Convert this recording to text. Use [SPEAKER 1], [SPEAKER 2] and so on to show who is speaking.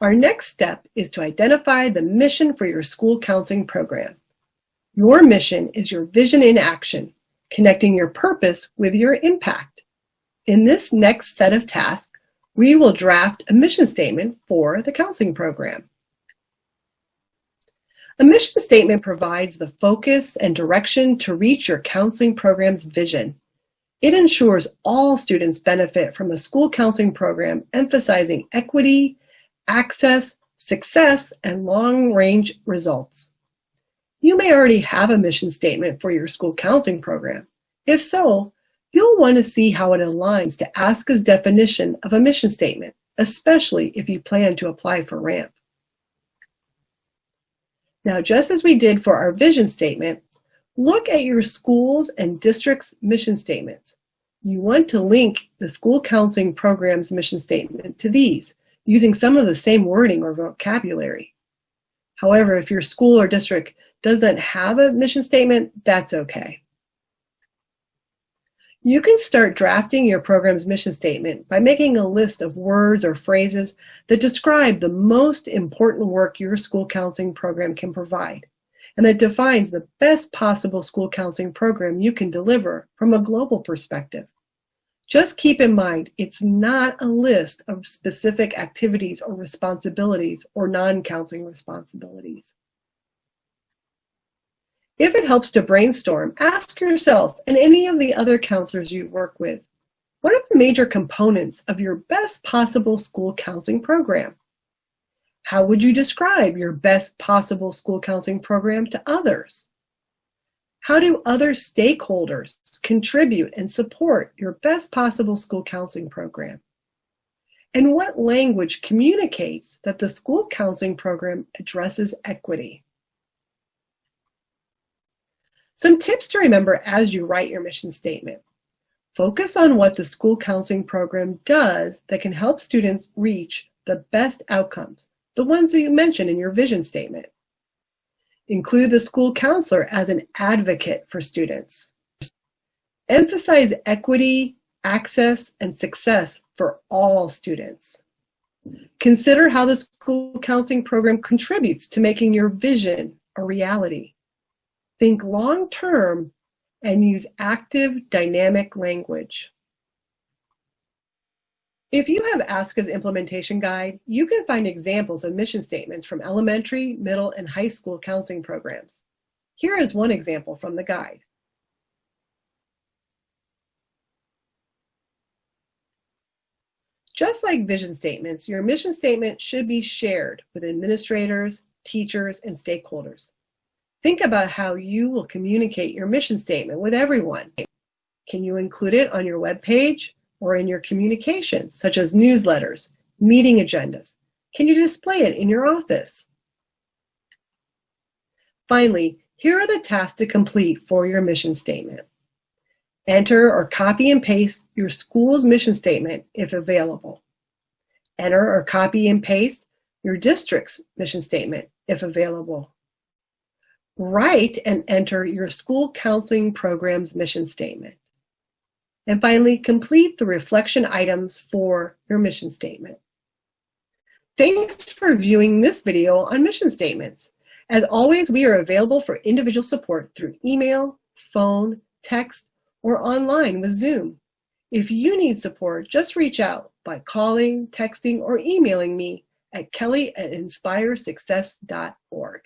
[SPEAKER 1] Our next step is to identify the mission for your school counseling program. Your mission is your vision in action, connecting your purpose with your impact. In this next set of tasks, we will draft a mission statement for the counseling program. A mission statement provides the focus and direction to reach your counseling program's vision. It ensures all students benefit from a school counseling program emphasizing equity, access, success, and long-range results. You may already have a mission statement for your school counseling program. If so, you'll want to see how it aligns to ASCA's definition of a mission statement, especially if you plan to apply for RAMP. Now, just as we did for our vision statement, look at your school's and district's mission statements. You want to link the school counseling program's mission statement to these, using some of the same wording or vocabulary. However, if your school or district doesn't have a mission statement, that's okay. You can start drafting your program's mission statement by making a list of words or phrases that describe the most important work your school counseling program can provide, and that defines the best possible school counseling program you can deliver from a global perspective. Just keep in mind, it's not a list of specific activities or responsibilities or non-counseling responsibilities. If it helps to brainstorm, ask yourself and any of the other counselors you work with, what are the major components of your best possible school counseling program? How would you describe your best possible school counseling program to others? How do other stakeholders contribute and support your best possible school counseling program? And what language communicates that the school counseling program addresses equity? Some tips to remember as you write your mission statement. Focus on what the school counseling program does that can help students reach the best outcomes, the ones that you mentioned in your vision statement. Include the school counselor as an advocate for students. Emphasize equity, access, and success for all students. Consider how the school counseling program contributes to making your vision a reality. Think long-term and use active, dynamic language. If you have ASCA's implementation guide, you can find examples of mission statements from elementary, middle, and high school counseling programs. Here is one example from the guide. Just like vision statements, your mission statement should be shared with administrators, teachers, and stakeholders. Think about how you will communicate your mission statement with everyone. Can you include it on your webpage or in your communications, such as newsletters, meeting agendas? Can you display it in your office? Finally, here are the tasks to complete for your mission statement. Enter or copy and paste your school's mission statement if available. Enter or copy and paste your district's mission statement if available. Write and enter your school counseling program's mission statement. And finally, complete the reflection items for your mission statement. Thanks for viewing this video on mission statements. As always, we are available for individual support through email, phone, text, or online with Zoom. If you need support, just reach out by calling, texting, or emailing me at kelly@inspiresuccess.org.